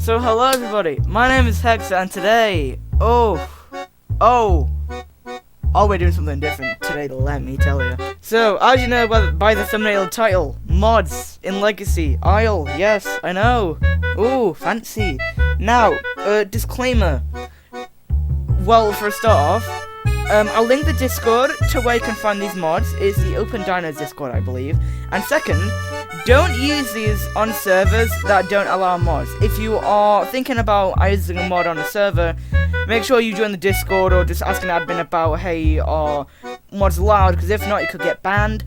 So hello everybody, my name is Hexa and today, we're doing something different today, let me tell you. So, as you know by the thumbnail title, mods in Legacy, Isle, yes, I know. Ooh, fancy. Now, disclaimer. Well, for a start off, I'll link the Discord to where you can find these mods. It's the Open Dinos Discord, I believe. And second, don't use these on servers that don't allow mods. If you are thinking about using a mod on a server, make sure you join the Discord or just ask an admin about, hey, are mods allowed? Because if not, you could get banned.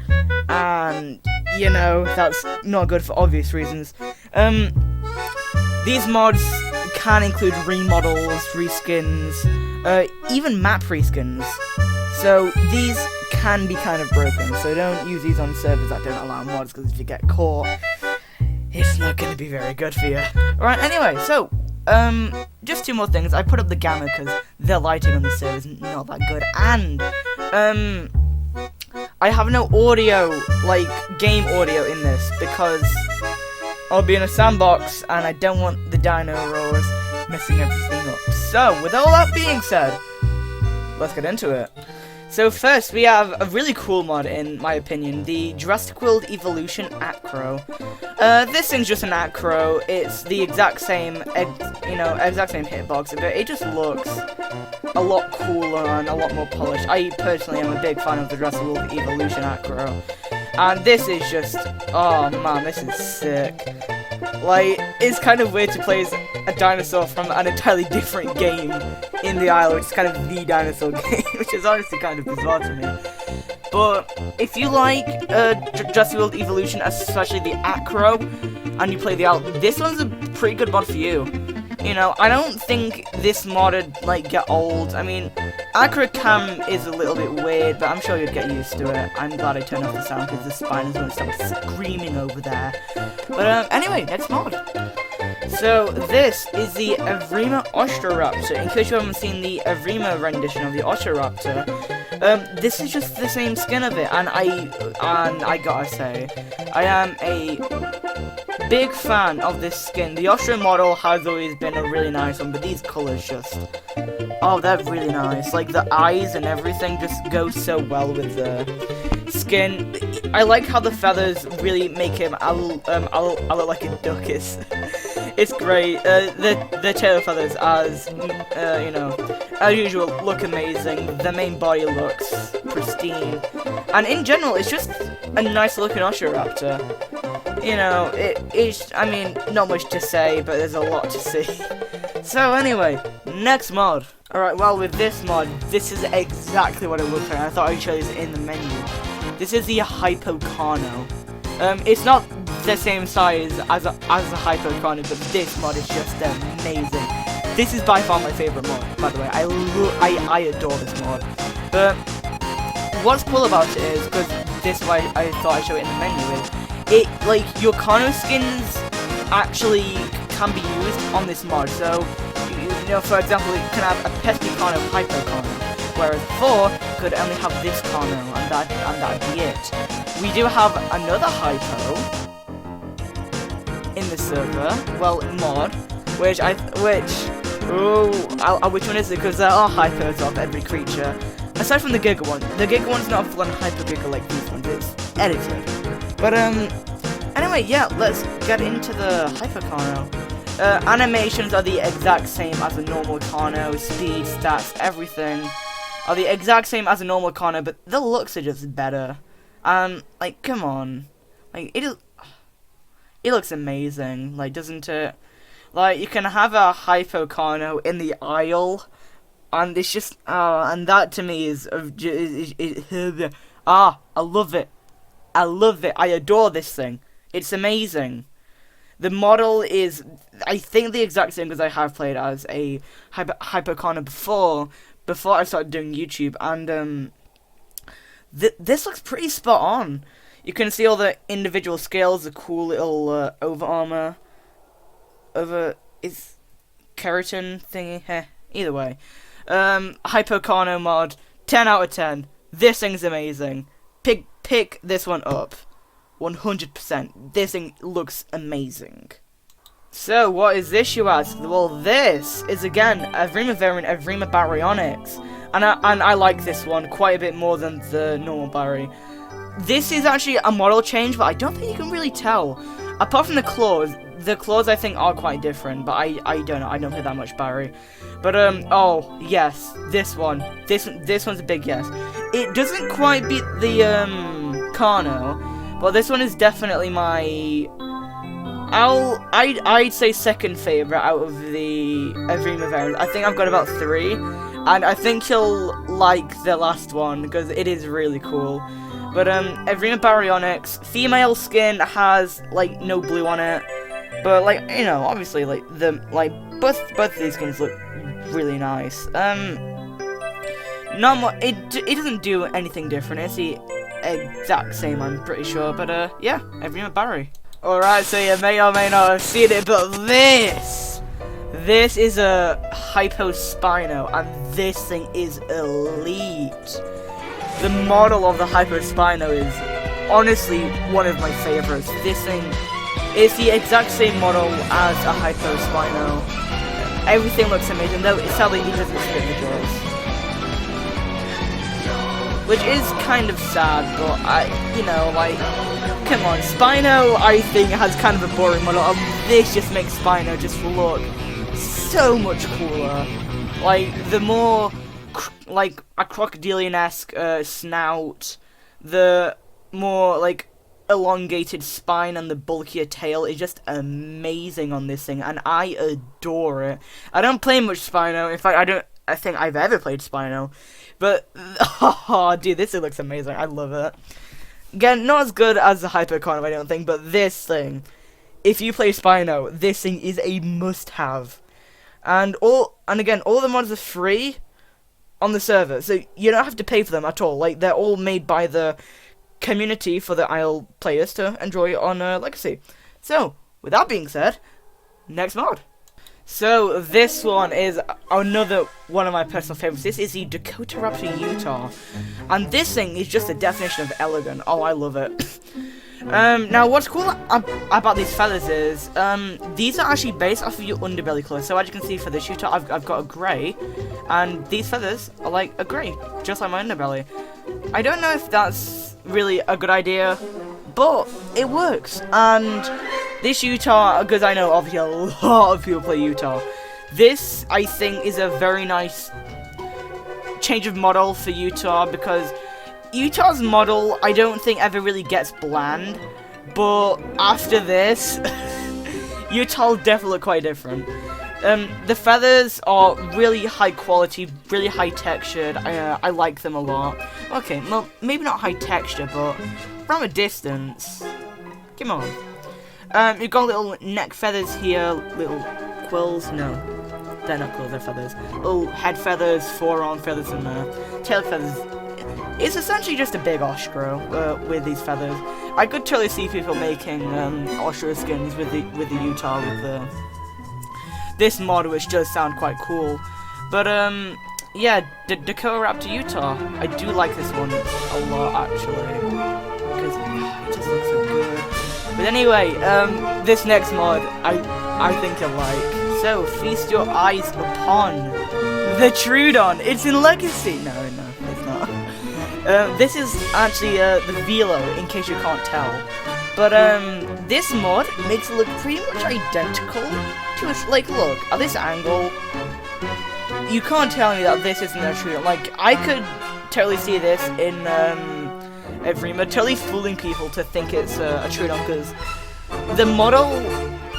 And, you know, that's not good for obvious reasons. These mods can include remodels, reskins, even map reskins. So these can be kind of broken, so don't use these on servers that don't allow mods, because if you get caught, it's not going to be very good for you. Right, anyway, so, just two more things. I put up the gamma because the lighting on this server is not that good, and, I have no audio, like, game audio in this, because I'll be in a sandbox, and I don't want the dino roars messing everything up. So, with all that being said, let's get into it. So first, we have a really cool mod, in my opinion, the Jurassic World Evolution Acro. This thing's just an Acro. It's the exact same, exact same hitbox, but it just looks a lot cooler and a lot more polished. I personally am a big fan of the Jurassic World Evolution Acro, and this is just, oh man, this is sick. Like, it's kind of weird to play as a dinosaur from an entirely different game in the Isle, which is kind of the dinosaur game, which is honestly kind of bizarre to me. But if you like Jurassic World Evolution, especially the Acro, and you play the Isle, this one's a pretty good mod for you. You know, I don't think this mod would, like, get old. I mean, Acro Cam is a little bit weird, but I'm sure you'd get used to it. I'm glad I turned off the sound because the spiders won't stop screaming over there. But anyway, next mod. So this is the Orima Ultra Raptor. In case you haven't seen the Orima rendition of the Ultra Raptor, this is just the same skin of it, and I gotta say, I am a big fan of this skin. The Ultra model has always been a really nice one, but these colors just, oh, they're really nice. Like, the eyes and everything just go so well with the skin. I like how the feathers really make him, I look like a duck. It's great. The tail feathers, as usual, look amazing. The main body looks pristine, and in general, it's just a nice looking Ultra Raptor. You know, it's, I mean, not much to say, but there's a lot to see. So anyway, next mod. Alright, well, with this mod, this is exactly what it looks like. I thought I'd show you this in the menu. This is the Hypo Carno. It's not the same size as a Hypo Carno, but this mod is just amazing. This is by far my favorite mod, by the way. I adore this mod. But what's cool about it is, because this is why I thought I'd show it in the menu, is like, your Carno skins actually can be used on this mod. So, you know, for example, you can have a pesky Carno, Hypo Carno, whereas before, you could only have this Carno, and that'd be it. We do have another Hypo in the server, well, mod, which one is it? Because there are Hypos of every creature, aside from the Giga one. The Giga one's not a full-on Hypo Giga like these ones, it's edited. But, anyway, yeah, let's get into the Hypo Carno. Animations are the exact same as a normal Carno. Speed, stats, everything are the exact same as a normal Carno, but the looks are just better. Like, come on. Like, it looks amazing, like, doesn't it? Like, you can have a Hypo Carno in the Isle, and it's just, and that to me is, I love it. I love it. I adore this thing. It's amazing. The model is, I think, the exact same because I have played as a Hypo Carno before I started doing YouTube, and this looks pretty spot on. You can see all the individual scales, the cool little over armor, is keratin thingy. Either way, Hypo Carno mod, 10 out of 10. This thing's amazing. Pick this one up, 100%. This thing looks amazing. So, what is this, you ask? Well, this is, again, a Orima variant of Orima Baryonyx. And I like this one quite a bit more than the normal Bary. This is actually a model change, but I don't think you can really tell. Apart from the claws I think are quite different, but I don't know. I don't play that much Bary. But, oh, yes, this one. This one's a big yes. It doesn't quite beat the, Carno, but this one is definitely my... I'd say second favorite out of the Orima variants. I think I've got about 3, and I think you'll like the last one because it is really cool. But Orima Baryonyx, female skin has like no blue on it, but like you know, obviously like both of these skins look really nice. Not much. It doesn't do anything different. It's the exact same, I'm pretty sure. But yeah, Orima Bary. Alright, so you may or may not have seen it, but this is a Hypo Spino, and this thing is elite. The model of the Hypo Spino is honestly one of my favorites. This thing is the exact same model as a Hypo Spino. Everything looks amazing, though sadly it doesn't spit the jaws. Which is kind of sad, but you know, like, come on, Spino, I think, has kind of a boring model, and this just makes Spino just look so much cooler. Like, the more, like, a crocodilian-esque snout, the more, like, elongated spine and the bulkier tail is just amazing on this thing, and I adore it. I don't play much Spino. In fact, I think I've ever played Spino, but, oh, dude, this thing looks amazing. I love it. Again, not as good as the Hypo Carno, I don't think, but this thing, if you play Spino, this thing is a must-have. And again, all the mods are free on the server, so you don't have to pay for them at all. Like, they're all made by the community for the IL players to enjoy on Legacy. So, with that being said, next mod. So, this one is another one of my personal favorites. This is the Dakota Raptor Utah. And this thing is just the definition of elegant. Oh, I love it. Now, what's cool about these feathers is, these are actually based off of your underbelly colour. So, as you can see for this Utah, I've got a grey. And these feathers are like a grey, just like my underbelly. I don't know if that's really a good idea, but it works. And this Utah, because I know obviously a lot of people play Utah, this I think is a very nice change of model for Utah, because Utah's model I don't think ever really gets bland, but after this Utah definitely look quite different. The feathers are really high quality, really high textured. I like them a lot. Okay, well, maybe not high texture, but from a distance, come on. You've got little neck feathers here, little quills. No, they're not quills, they're feathers. Little head feathers, forearm feathers, and tail feathers. It's essentially just a big Ostro with these feathers. I could totally see people making Ostro skins with the Utah with this mod, which does sound quite cool. But yeah, Dakota Raptor Utah. I do like this one a lot actually, because it just looks so good. But anyway, this next mod I think you'll like. So feast your eyes upon the Troodon. It's in Legacy. No, it's not. This is actually the Velo, in case you can't tell. But this mod makes it look pretty much identical to it. Like, look at this angle. You can't tell me that this isn't a Troodon. Like, I could totally see this in Orima, totally fooling people to think it's a Troodon, because the model,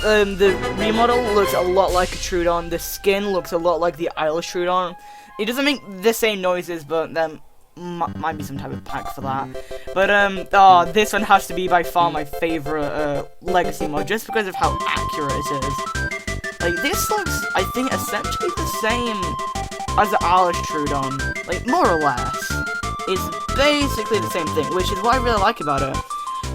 the remodel looks a lot like a Troodon. The skin looks a lot like the Isle Troodon. It doesn't make the same noises, but then might be some type of pack for that. But this one has to be by far my favorite Legacy mod, just because of how accurate it is. Like, this looks, I think, essentially the same as the Irish Troodon, like, more or less. It's basically the same thing, which is what I really like about it.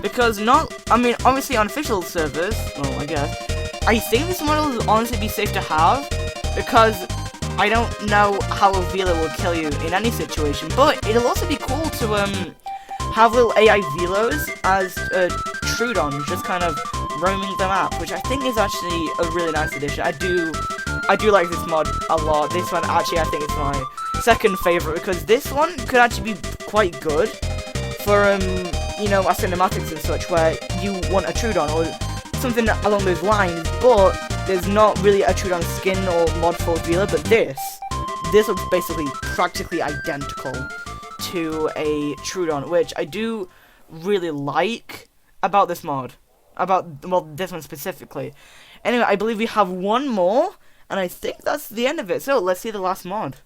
Because obviously on official servers, well, I guess, I think this model will honestly be safe to have, because I don't know how a Velo will kill you in any situation, but it'll also be cool to have little AI Velos as Troodon, just kind of roaming the map, which I think is actually a really nice addition. I do like this mod a lot. This one actually I think is my second favorite, because this one could actually be quite good for you know, cinematics and such, where you want a Troodon or something along those lines, but there's not really a Troodon skin or mod for Velo. But this looks basically practically identical to a Troodon, which I do really like about this mod. Well, this one specifically. Anyway, I believe we have one more, and I think that's the end of it. So let's see the last mod.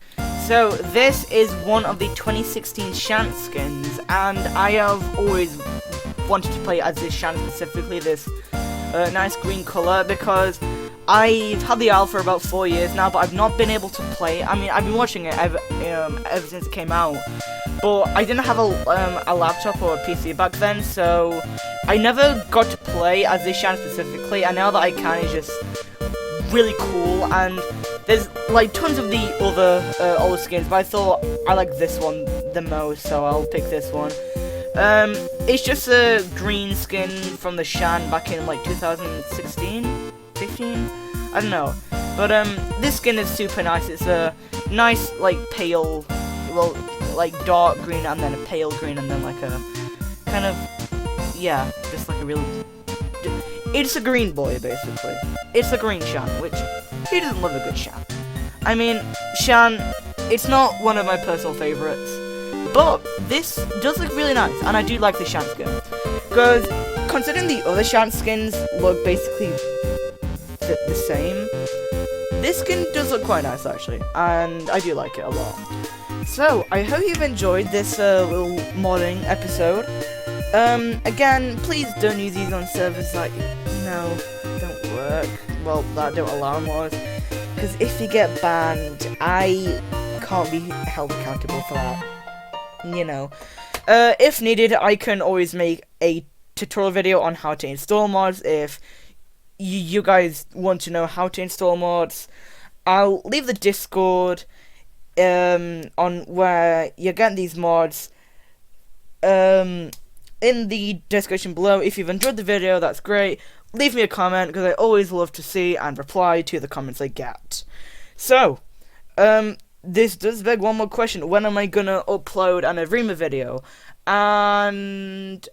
So this is one of the 2016 Shant skins, and I have always wanted to play as this Shant specifically, this nice green color, because I've had the alpha for about 4 years now, but I've not been able to play. I mean, I've been watching it ever since it came out, but I didn't have a laptop or a PC back then, so I never got to play as this Shant specifically, and now that I can, it's just really cool. And there's like tons of the other older skins, but I thought I like this one the most, so I'll pick this one. It's just a green skin from the Shant back in like 2016, 15, I don't know. But this skin is super nice. It's a nice like pale, well, like dark green and then a pale green and then like a kind of, yeah, just like a really, it's a green boy basically. It's a green Shant, which, who doesn't love a good Shant? I mean, Shant, it's not one of my personal favorites, but this does look really nice, and I do like the Shant skin, because considering the other Shant skins look basically the same, this skin does look quite nice actually, and I do like it a lot. So, I hope you've enjoyed this little modding episode. Again, please don't use these on servers that, you know, don't work, well, that don't allow mods, because if you get banned, I can't be held accountable for that, you know. If needed, I can always make a tutorial video on how to install mods if you guys want to know how to install mods. I'll leave the Discord on where you get these mods in the description below. If you've enjoyed the video, that's great. Leave me a comment, because I always love to see and reply to the comments I get. So, this does beg one more question. When am I gonna upload an Orima video? And